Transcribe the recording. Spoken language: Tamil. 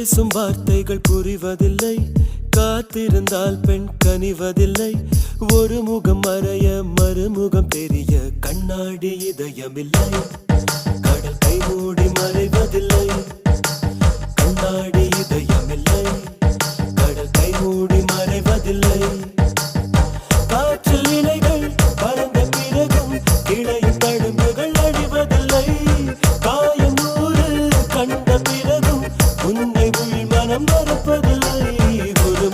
பேசும் வார்த்தைகள் புரிவதில்லை, காத்திருந்தால் பெண் கனிவதில்லை. ஒரு முகம் மறைய மறுமுகம் தெரிய கண்ணாடி இதயமில்லை. கடல் கை மூடி மறைவதில்லை, கண்ணாடி